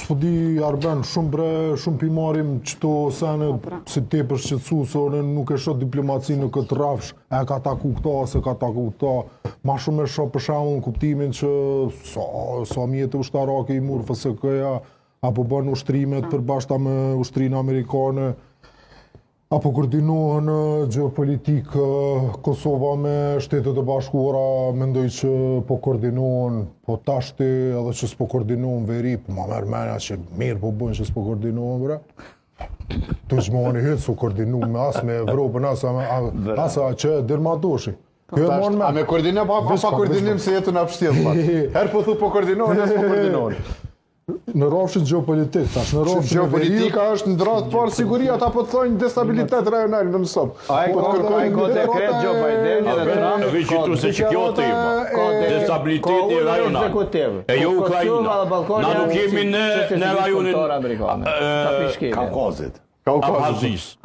s'po di Arben, shumë pimarim qëto sene si tepër shqetësu, se unë nuk e shoh diplomaci në këtë rrafsh, e ka taku këta, se ka taku këta. Ma shumë e shoh për shembull në kuptimin që sa mjetë ushtarake i murë FSK-ja, apo bën ushtrimet përbashkëta me ushtrinë amerikane, apo koordinohen geopolitik Kosova me Shtetet e Bashkuara, mendoj që po koordinohen, po tashti edhe që s'po koordinohen veri, po ma merr mendja që mirë po bëjnë që s'po koordinohen bre. Të gjmoni hytë s'u koordinu me as me Evropën, asa që Dermatoshi. A me koordinim, pa koordinim se jetu në apështjel. Herë po thu po koordinohen, e s'po koordinohen. Në rrafshin geopolitik, tash në rrafshin geopolitika është në dratë parë siguria, ata po të thonjë destabilitet rajonal në mësop. A e ka dekret Joe Biden dhe Trump, Veqitu se që kjo tema, destabiliteti rajonal. E jo Ukrajina. Na nuk jemi në rajonin Kaukazit. Abhazis.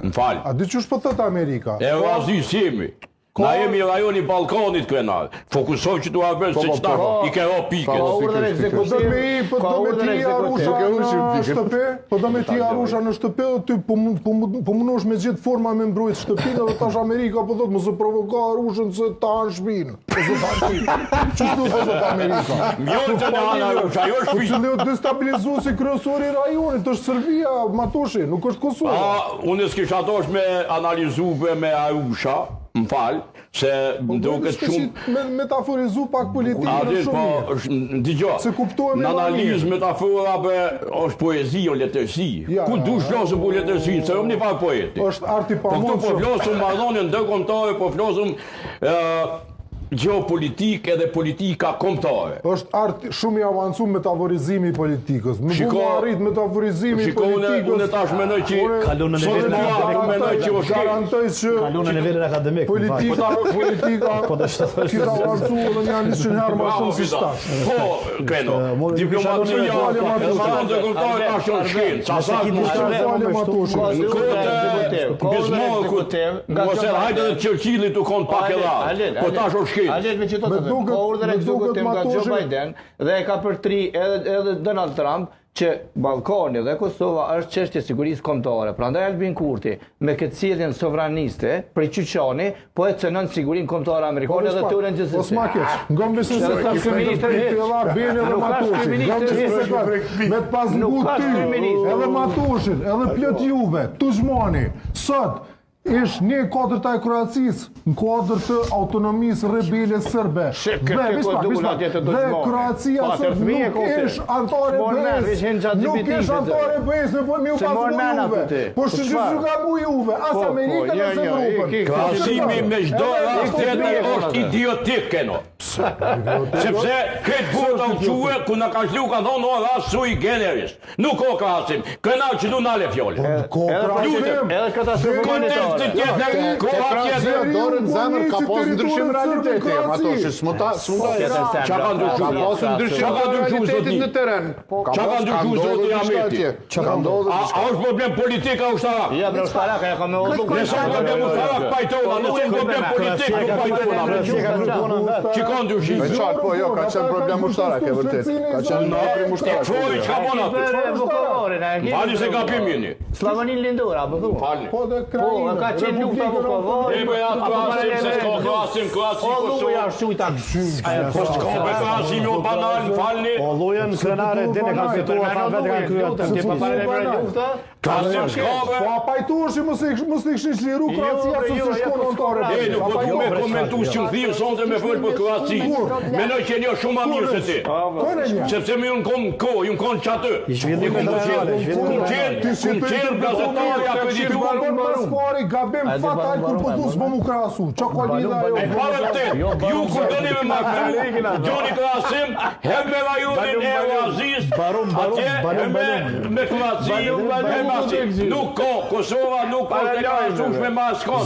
Më falë. A di qësh po thëtë Amerika? Abhazis jemi. Na jemi rajoni Balkanit krenar. Fokusoj që tu arbel se qëta i kero pike. Po do me ti Arusha në shtëpe, ty po mundosh me gjithë forma me mbrojt shtëpinë, dhe tash Amerika po thot më se provoka Arushën se ta në shpinë. Qështu po thot Amerika? Mjojnë të në anë Arusha, jo shpinë. Po që le destabilizu si kryesori rajonit, është Serbia, Matoshi, nuk është Kosova. Unë s'kisha dosh me analizu me Arusha, më falë, se më duket shumë... Me metaforizu pak politikën në shumë. Digjo, në analizë metafora është poezi o letërsi. Ku du shlosëm po letërsi, se rëmë një farë poeti. është arti pa Po këtu po flosëm marrëdhënie ndërkombëtare, po flosëm geopolitik edhe politika kombëtare. është arti shumë i avancuar metaforizimi i politikës. Nuk mund të arrit metaforizimi i politikës. Unë tash mendoj që kalon në nivelin akademik. Politika kisa avancuar dhe janë një herë më shumë se stash. Po, kreno. Diplomacia edhe ndërkombëtare tash janë shkencë. Sa sa mos e hajde të Churchillit u kon pak edhe. Po tash është Alet me që të ka urdhër ekzekutiv nga Joe Biden dhe e ka përtri edhe Donald Trump që Ballkani dhe Kosova është çështje sigurisë kombëtare. Prandaj Albin Kurti me këtë sjelljen sovraniste për Qyçani po e cënon sigurinë kombëtare amerikane dhe tyre gjithsesi. Osma keq. Ngom besim se ka ministri bën edhe Matushi. Me pas nguti edhe Matushin, edhe plot juve, Tuzmani. Sot ish një kodrëta e Kroacisë, në kodrë të autonomisë rebele sërbe. Dhe Kroacia sot nuk ish antare bëjës. Nuk ish antare bëjës, me po mi u pasu juve. Po shqyqyqy ka bu juve, as Amerikën as Evropën. Krasimi me çdo rast tjetër është idiotik keno. Sepse këtë burda u quë, ku në ka shlu ka thonë o rast sui generis. Nuk o krasim, këna që du nale fjolle. Edhe katastrofë dorën zemër ka pas ndryshim realiteti, Matoshi, s'muta Qa ka ndryshu realitetit në teren. Qa ka ndryshu zoti Ameti? A është problem politik a ushtarak? Ja, bre ushtarak, ja ka me odlu. Nësa problem ushtarak pajtona, nëse problem politik nuk pajtona. Që ka ndryshim? Me qarë, po jo, ka qenë problem ushtarak, e vërtet. Ka qenë në aprim ushtarak. Qori, që ka bona të? Fali se ka pim jeni. Slavonin Lindora, po thu. Fali. Po dhe Krajina. Ka qenë lufta Vukovar. E bëja krasim se s'ka krasim, Po s'ka be krasim o banal, falni. O lujen krenare dhe ne ka fituar ta vetë kanë kryer. Krasim s'ka be. Po a pajtuashi mos i kishin çliru Kroacia se si shkon antare. Nuk po du me komentu që më thirë sonte me fol për Kroaci. Menoj që një shumë ma mirë se ti. Sepse me unë kom ko, unë kom që atë. Kum qenë gazetari akredituar gabim fatal kur po thos më krahasu. Çka ka lidhje ajo? E para te, ju kur doni me marrë, Gjoni krahasim, hem me rajonin e Oazis, atje me Kroaci, nuk ka, Kosova nuk ka të krahasuar me Moskën.